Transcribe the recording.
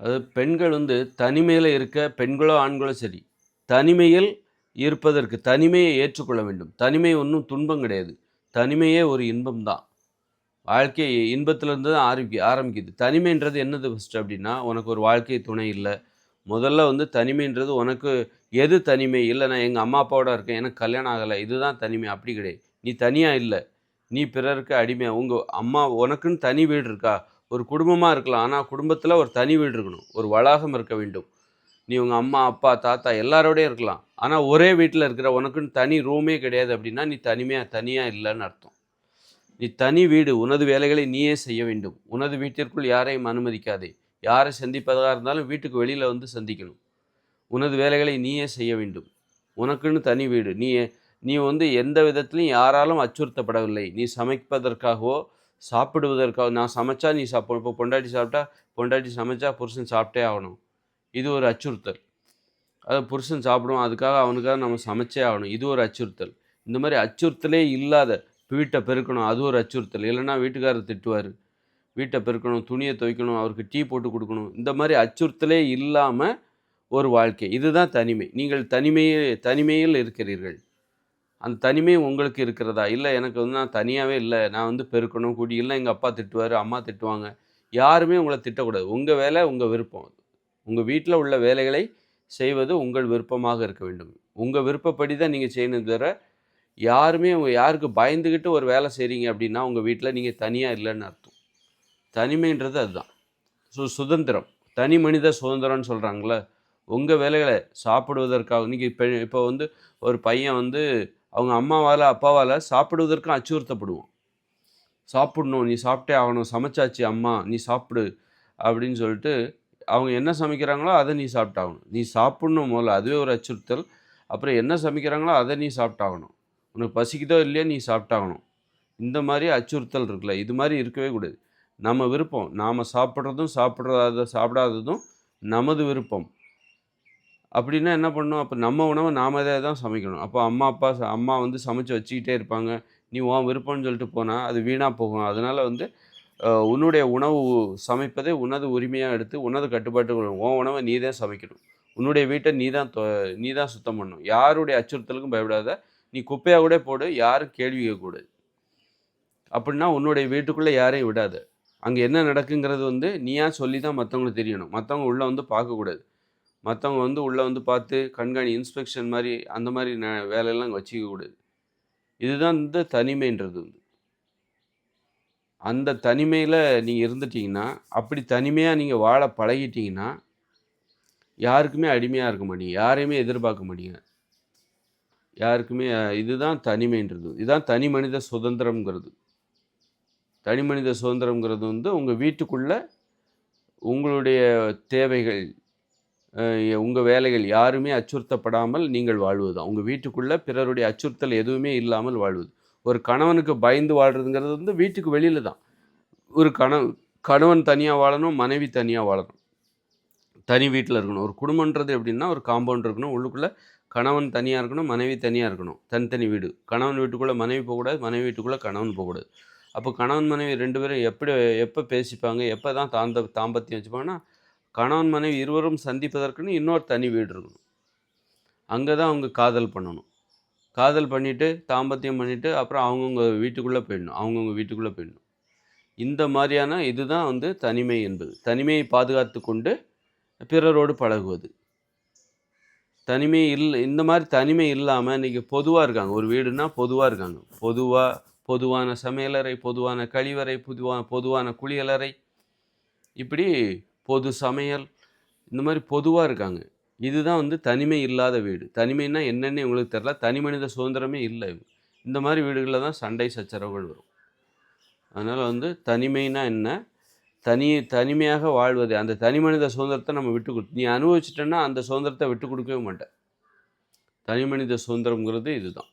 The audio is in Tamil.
அது பெண்கள் தனிமையில இருக்க பெண்களோ, ஆண்களோ சரி. தனிமையில் இருப்பதற்கு தனிமையை ஏற்றுக்கொள்ள வேண்டும். தனிமை ஒண்ணும் துன்பம் கிடையாது. தனிமையே ஒரு இன்பம் தான். வாழ்க்கை இன்பத்திலிருந்து தான் ஆரம்பிக்குது. தனிமைன்றது என்னது ஃபர்ஸ்ட்டு அப்டின்னா, உனக்கு ஒரு வாழ்க்கை துணை இல்ல. முதல்ல தனிமைன்றது உனக்கு எது தனிமை? இல்ல நான் எங்க அம்மா, அப்பாவோட இருக்கேன். எனக்கு கல்யாணம் ஆகல. இதுதான் தனிமை. அப்படி கிடையாது. நீ தனியா இல்ல. நீ பிறருக்கு அடிமை. உங்க அம்மா உனக்குன்னு தனி வீடு இருக்கா? ஒரு குடும்பமா இருக்கலாம். ஆனா குடும்பத்தில ஒரு தனி வீடு இருக்கணும். ஒரு வளாகம் இருக்க வேண்டும். நீ உங்க அம்மா, அப்பா, தாத்தா எல்லாரோடையும் இருக்கலாம். ஆனா ஒரே வீட்ல இருக்கிற உனக்குன்னு தனி ரூமே கிடையாது அப்படின்னா, நீ தனியா இல்லன்னு அர்த்தம். நீ தனி வீடு. உனது வேலைகளை நீயே செய்ய வேண்டும். உனது வீட்டிற்குள் யாரையும் அனுமதிக்காதே. யாரை சந்திப்பதா இருந்தாலும் வீட்டுக்கு வெளியில சந்திக்கணும். உனது வேலைகளை நீயே செய்ய வேண்டும். உனக்குன்னு தனி வீடு. நீ நீ எந்த விதத்திலும் யாராலும் அச்சுறுத்தப்படவில்லை. நீ சமைப்பதற்காகவோ, சாப்பிடுவதற்காக நான் சமைச்சா நீ இப்போ பொண்டாட்டி சாப்பிட்டா, பொண்டாட்டி சமைச்சா புருஷன் சாப்பிட்டே ஆகணும். இது ஒரு அச்சுறுத்தல். புருஷன் சாப்பிடுவான். அதுக்காக அவனுக்காக நம்ம சமைச்சே ஆகணும். இது ஒரு அச்சுறுத்தல். இந்த மாரி அச்சுறுத்தலே இல்லாத வீட்ட பெருக்கணும். அது ஒரு அச்சுறுத்தல். இல்லன்னா வீட்டுக்காரர் திட்டுவாரு. வீட்ட பெருக்கணும், துணிய துவைக்கணும், அவருக்கு டீ போட்டு குடுக்கணும். இந்த மாரி அச்சுறுத்தலே இல்லாம ஒரு வாழ்க்கை. இதுதான் தனிமை. நீங்கள் தனிமையில் இருக்கிறீர்கள். அந்த தனிமை உங்களுக்கு இருக்கிறதா? இல்ல எனக்கு நான் தனியாவே இல்ல. நான் பெருக்கணும், இல்ல எங்க அப்பா திட்டுவாரு, அம்மா திட்டுவாங்க. யாருமே உங்கள திட்டக்கூடாது. உங்க வேலை, உங்க விருப்பம். உங்க வீட்ல உள்ள வேலைகளை செய்வது உங்கள் விருப்பமாக இருக்க வேண்டும். உங்க விருப்பப்படி தான் நீங்க செய்யணுமே தவிர, யாருக்கு பயந்துகிட்டு ஒரு வேலை செய்றீங்க அப்டின்னா, உங்க வீட்ல நீங்க தனியா இல்லன்னு அர்த்தம். தனிமைன்றது அதுதான். சுதந்திரம். தனி மனித சுதந்திரம்னு சொல்றாங்கல்ல. உங்க வேலைகள சாப்பிடுவதற்காக நீங்க இப்போ ஒரு பையன் அவங்க அம்மாவால, அப்பாவால சாப்பிடுவதற்கும் அச்சுறுத்தப்படுவான். சாப்பிடணும், நீ சாப்பிட்டே ஆகணும், சமைச்சாச்சு அம்மா, நீ சாப்பிடு அப்படின்னு சொல்லிட்டு, அவங்க என்ன சமைக்கிறாங்களோ அத நீ சாப்பிட்டாகணும். நீ சாப்பிடணும் முதல்ல, அதுவே ஒரு அச்சுறுத்தல். அப்புறம் என்ன சமைக்கிறாங்களோ அத நீ சாப்பிட்டாகணும். உனக்கு பசிக்குதோ இல்லையோ நீ சாப்பிட்டாகணும். இந்த மாரி அச்சுறுத்தல் இருக்குல்ல, இது மாரி இருக்கவே கூடாது. நம்ம விருப்பம். நாம சாப்பிடுறதும், சாப்பிடாததும் நமது விருப்பம். அப்படின்னா என்ன பண்ணணும்? அப்ப நம்ம உணவ நாம தான் சமைக்கணும். அப்போ அம்மா சமைச்சு வச்சுக்கிட்டே இருப்பாங்க. நீ உன் விருப்பம்னு சொல்லிட்டு போனா, அது வீணா போகும். அதனால உன்னுடைய உணவு சமைப்பதை உனது உரிமையா எடுத்து, உனது கட்டுப்பாட்டுக்குள்ள உன் உணவ நீ தான் சமைக்கணும். உன்னுடைய வீட்ட நீ தான் சுத்தம் பண்ணணும். யாருடைய அச்சுறுத்தலுக்கும் பயப்படாத. நீ குப்பையா கூட போடு. யாரும் கேள்வி கேட்கக்கூடாது. அப்படின்னா உன்னுடைய வீட்டுக்குள்ள யாரையும் விடாத. அங்க என்ன நடக்குங்கிறது நீயா சொல்லி தான் மத்தவங்களுக்கு தெரியணும். மத்தவங்க உள்ள பார்க்கக்கூடாது. மத்தவங்க உள்ள பார்த்து இன்ஸ்பெக்ஷன் மாரி அந்த மாரி வேலையெல்லாம் அங்க வச்சுக்க கூடாது. இதுதான் தனிமைன்றது. அந்த தனிமையில நீங்க இருந்துட்டீங்கன்னா, அப்படி தனிமையா நீங்க வாழ பழகிட்டீங்கன்னா, யாருக்குமே அடிமையா இருக்க மாட்டீங்க. யாரையுமே எதிர்பார்க்க மாட்டீங்க. யாருக்குமே இதுதான் தனிமைன்றது. இதுதான் தனி மனித சுதந்திரம்ங்கிறது. தனி மனித சுதந்திரம்ங்கிறது உங்க வீட்டுக்குள்ள உங்களுடைய தேவைகள், உங்க வேலைகள் யாருமே அச்சுறுத்தப்படாமல் நீங்கள் வாழ்வதுதான். உங்க வீட்டுக்குள்ள பிறருடைய அச்சுறுத்தல் எதுவுமே இல்லாமல் வாழ்வது. ஒரு கணவனுக்கு பயந்து வாழ்றதுங்கிறது வீட்டுக்கு வெளியில தான். ஒரு கணவன் தனியா வாழணும், மனைவி தனியா வாழணும். தனி வீட்ல இருக்கணும். ஒரு குடும்பம்ன்றது எப்படின்னா, ஒரு காம்பவுண்ட் இருக்கணும். உள்ளுக்குள்ள கணவன் தனியா இருக்கணும், மனைவி தனியா இருக்கணும். தனித்தனி வீடு. கணவன் வீட்டுக்குள்ள மனைவி போகக்கூடாது, மனைவி வீட்டுக்குள்ள கணவன் போகக்கூடாது. அப்போ கணவன், மனைவி 2 பேரும் எப்ப பேசிப்பாங்க, எப்ப தான் தாம்பத்தியம் வச்சுப்பாங்கன்னா, கணவன், மனைவி இருவரும் சந்திப்பதற்குன்னு இன்னொரு தனி வீடு இருக்கணும். அங்க தான் அவங்க காதல் பண்ணணும். காதல் பண்ணிட்டு, தாம்பத்தியம் பண்ணிட்டு, அப்புறம் அவங்கவங்க வீட்டுக்குள்ள போயிடணும். அவங்கவங்க வீட்டுக்குள்ள போயிடணும். இந்த மாரியான இதுதான் தனிமை என்பது. தனிமையை பாதுகாத்துக் கொண்டு பிறரோடு பழகுவது. இந்த மாரி தனிமை இல்லாம இன்னைக்கு பொதுவா இருக்காங்க. ஒரு வீடுன்னா பொதுவா இருக்காங்க. பொதுவான சமையலறை, பொதுவான கழிவறை, பொதுவான குளியலறை, இப்படி பொது சமையல், இந்த மாரி பொதுவா இருக்காங்க. இதுதான் தனிமை இல்லாத வீடு. தனிமைன்னா என்னன்னே இவங்களுக்கு தெரியல. தனி மனித சுதந்திரமே இல்ல. இந்த மாரி வீடுகள்ல தான் சண்டை சச்சரவுகள் வரும். அதனால தனிமைன்னா என்ன? தனிமையாக வாழ்வது. அந்த தனி மனித சுதந்திரத்த நம்ம நீ அனுபவிச்சுட்டன்னா, அந்த சுதந்திரத்த விட்டுக் குடுக்கவே மாட்ட. தனி மனித சுதந்திரம்ங்கிறது இதுதான்.